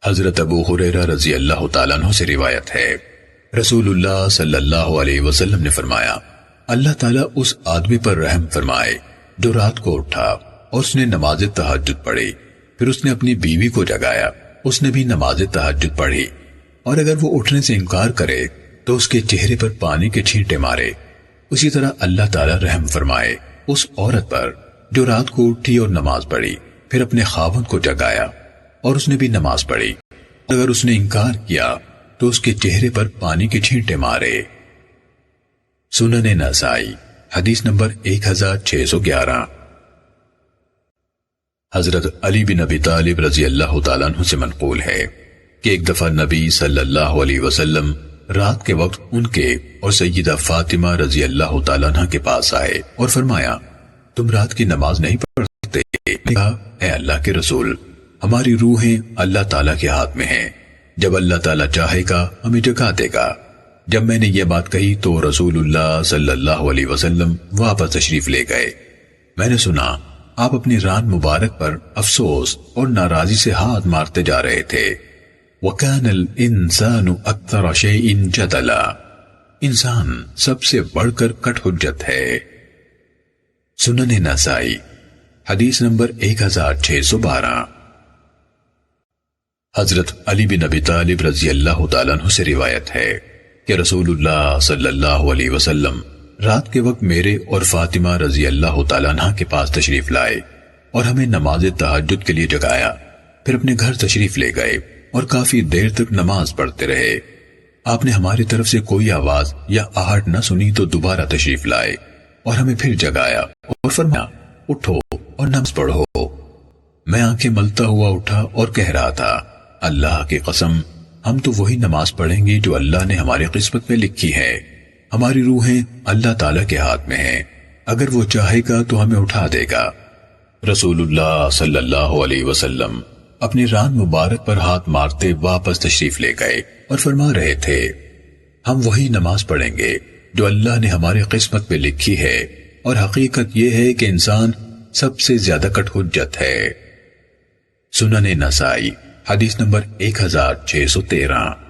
حضرت ابو ہریرہ رضی اللہ تعالیٰ عنہ سے روایت ہے، رسول اللہ صلی اللہ علیہ وسلم نے فرمایا، اللہ تعالیٰ اس آدمی پر رحم فرمائے جو رات کو اٹھا اور اس نے نماز تہجد پڑھی، پھر اس نے اپنی بیوی کو جگایا، اس نے بھی نماز تہجد پڑھی، اور اگر وہ اٹھنے سے انکار کرے تو اس کے چہرے پر پانی کے چھینٹے مارے۔ اسی طرح اللہ تعالیٰ رحم فرمائے اس عورت پر جو رات کو اٹھی اور نماز پڑھی، پھر اپنے خاوند کو جگایا اور اس نے بھی نماز پڑھی، اگر اس نے انکار کیا تو اس کے چہرے پر پانی کے چھینٹے مارے۔ سنن نسائی حدیث نمبر 1611۔ حضرت علی بن ابی طالب رضی اللہ تعالیٰ عنہ سے منقول ہے کہ ایک دفعہ نبی صلی اللہ علیہ وسلم رات کے وقت ان کے اور سیدہ فاطمہ رضی اللہ تعالیٰ عنہ کے پاس آئے اور فرمایا، تم رات کی نماز نہیں پڑھتے؟ کہا، اے اللہ کے رسول، ہماری روحیں اللہ تعالیٰ کے ہاتھ میں ہیں، جب اللہ تعالیٰ چاہے گا ہمیں جگا دے گا۔ جب میں نے یہ بات کہی تو رسول اللہ صلی اللہ علیہ وسلم واپس تشریف لے گئے۔ میں نے سنا آپ اپنی ران مبارک پر افسوس اور ناراضی سے ہاتھ مارتے جا رہے تھے۔ وَكَانَ الْإِنسَانُ أَكْثَرَ شَيْءٍ جَدَلًا، انسان سب سے بڑھ کر کٹ حجت ہے۔ سنن نسائی حدیث نمبر 1612۔ حضرت علی بن ابی طالب رضی اللہ تعالیٰ عنہ سے روایت ہے کہ رسول اللہ صلی اللہ علیہ وسلم رات کے وقت میرے اور فاطمہ رضی اللہ تعالیٰ عنہ کے پاس تشریف لائے اور ہمیں نماز تہجد کے لیے جگایا، پھر اپنے گھر تشریف لے گئے اور کافی دیر تک نماز پڑھتے رہے۔ آپ نے ہماری طرف سے کوئی آواز یا آہٹ نہ سنی تو دوبارہ تشریف لائے اور ہمیں پھر جگایا اور فرمایا، اٹھو اور نماز پڑھو۔ میں آنکھیں ملتا ہوا اٹھا اور کہہ رہا تھا، اللہ کی قسم، ہم تو وہی نماز پڑھیں گے جو اللہ نے ہماری قسمت میں لکھی ہے، ہماری روحیں اللہ تعالیٰ کے ہاتھ میں ہیں، اگر وہ چاہے گا تو ہمیں اٹھا دے گا۔ رسول اللہ صلی اللہ علیہ وسلم اپنی ران مبارک پر ہاتھ مارتے واپس تشریف لے گئے اور فرما رہے تھے، ہم وہی نماز پڑھیں گے جو اللہ نے ہماری قسمت میں لکھی ہے، اور حقیقت یہ ہے کہ انسان سب سے زیادہ کٹ حجت ہے۔ سنن نسائی حدیث نمبر 1613۔